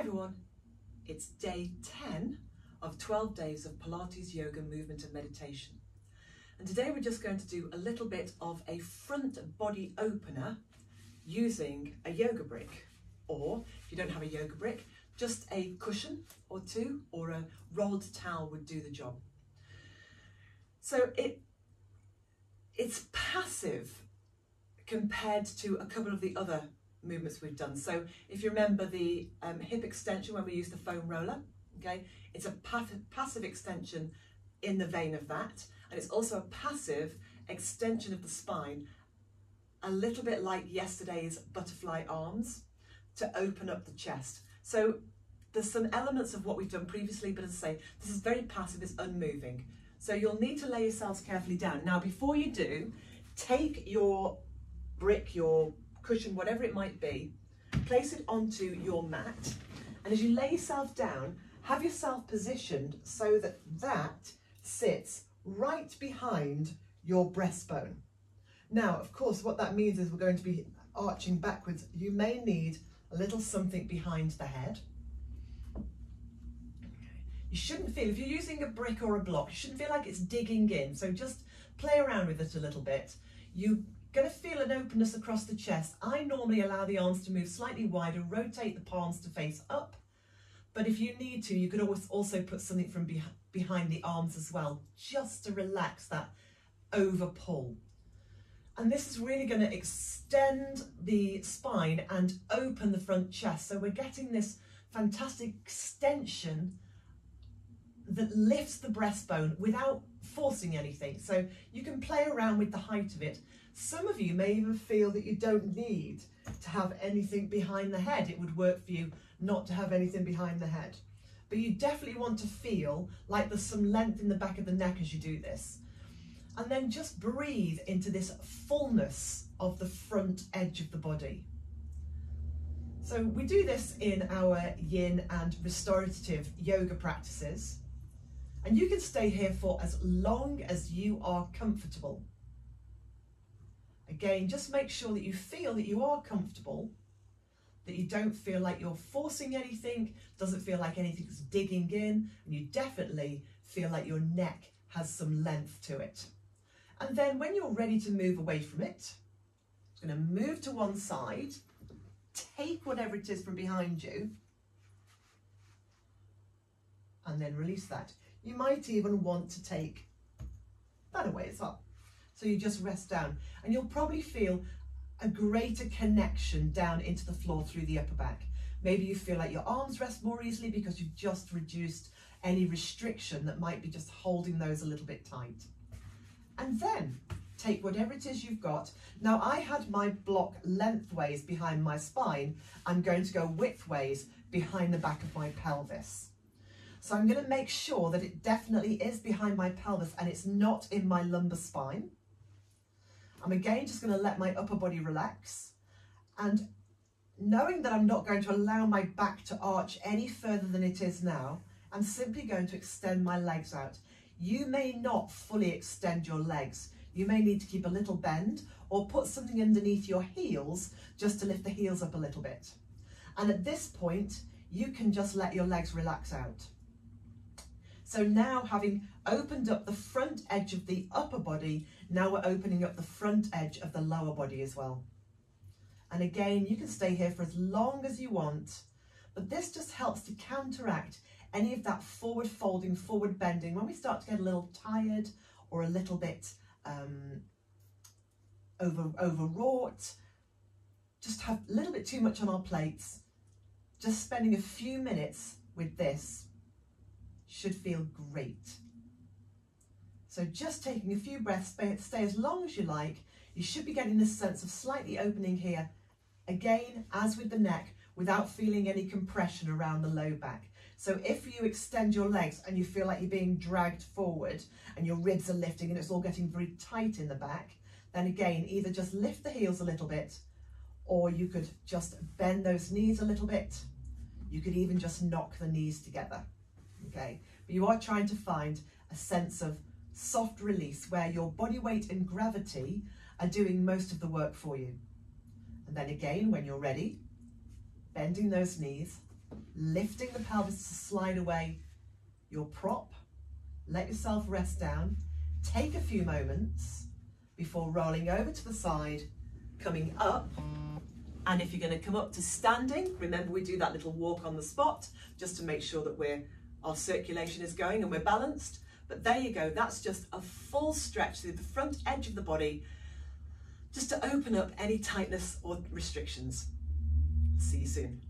everyone, it's day 10 of 12 days of Pilates, yoga, movement and meditation. And today we're just going to do a little bit of a front body opener using a yoga brick, or if you don't have a yoga brick, just a cushion or two or a rolled towel would do the job. So it's passive compared to a couple of the other movements we've done. So if you remember the hip extension when we used the foam roller, okay, it's a passive extension in the vein of that, and it's also a passive extension of the spine, a little bit like yesterday's butterfly arms, to open up the chest. So there's some elements of what we've done previously, but as I say, this is very passive, it's unmoving. So you'll need to lay yourselves carefully down. Now, before you do, take your brick, your cushion, whatever it might be, place it onto your mat, and as you lay yourself down, have yourself positioned so that that sits right behind your breastbone. Now, of course, what that means is we're going to be arching backwards. You may need a little something behind the head. You shouldn't feel, if you're using a brick or a block, you shouldn't feel like it's digging in, so just play around with it a little bit. You're going to feel an openness across the chest. I normally allow the arms to move slightly wider, rotate the palms to face up, but if you need to, you could always also put something from behind the arms as well, just to relax that over pull. And this is really going to extend the spine and open the front chest. So we're getting this fantastic extension that lifts the breastbone without forcing anything. So you can play around with the height of it. Some of you may even feel that you don't need to have anything behind the head. It would work for you not to have anything behind the head. But you definitely want to feel like there's some length in the back of the neck as you do this. And then just breathe into this fullness of the front edge of the body. So we do this in our yin and restorative yoga practices. And you can stay here for as long as you are comfortable. Again, just make sure that you feel that you are comfortable, that you don't feel like you're forcing anything, doesn't feel like anything's digging in, and you definitely feel like your neck has some length to it. And then when you're ready to move away from it, I'm going to move to one side, take whatever it is from behind you, and then release that. You might even want to take that away as well. So you just rest down, and you'll probably feel a greater connection down into the floor through the upper back. Maybe you feel like your arms rest more easily because you've just reduced any restriction that might be just holding those a little bit tight. And then take whatever it is you've got. Now, I had my block lengthways behind my spine. I'm going to go widthways behind the back of my pelvis. So I'm going to make sure that it definitely is behind my pelvis and it's not in my lumbar spine. I'm again just going to let my upper body relax, and knowing that I'm not going to allow my back to arch any further than it is now, I'm simply going to extend my legs out. You may not fully extend your legs. You may need to keep a little bend or put something underneath your heels just to lift the heels up a little bit. And at this point, you can just let your legs relax out. So now, having opened up the front edge of the upper body, now we're opening up the front edge of the lower body as well. And again, you can stay here for as long as you want, but this just helps to counteract any of that forward folding, forward bending. When we start to get a little tired or a little bit overwrought, just have a little bit too much on our plates, just spending a few minutes with this should feel great. So just taking a few breaths, stay as long as you like. You should be getting this sense of slightly opening here. Again, as with the neck, without feeling any compression around the low back. So if you extend your legs and you feel like you're being dragged forward and your ribs are lifting and it's all getting very tight in the back, then again, either just lift the heels a little bit, or you could just bend those knees a little bit. You could even just knock the knees together. Okay, but you are trying to find a sense of soft release where your body weight and gravity are doing most of the work for you. And then again, when you're ready, bending those knees, lifting the pelvis to slide away your prop. Let yourself rest down. Take a few moments before rolling over to the side, coming up. And if you're going to come up to standing, remember we do that little walk on the spot just to make sure that our circulation is going and we're balanced. But there you go, that's just a full stretch through the front edge of the body, just to open up any tightness or restrictions. See you soon.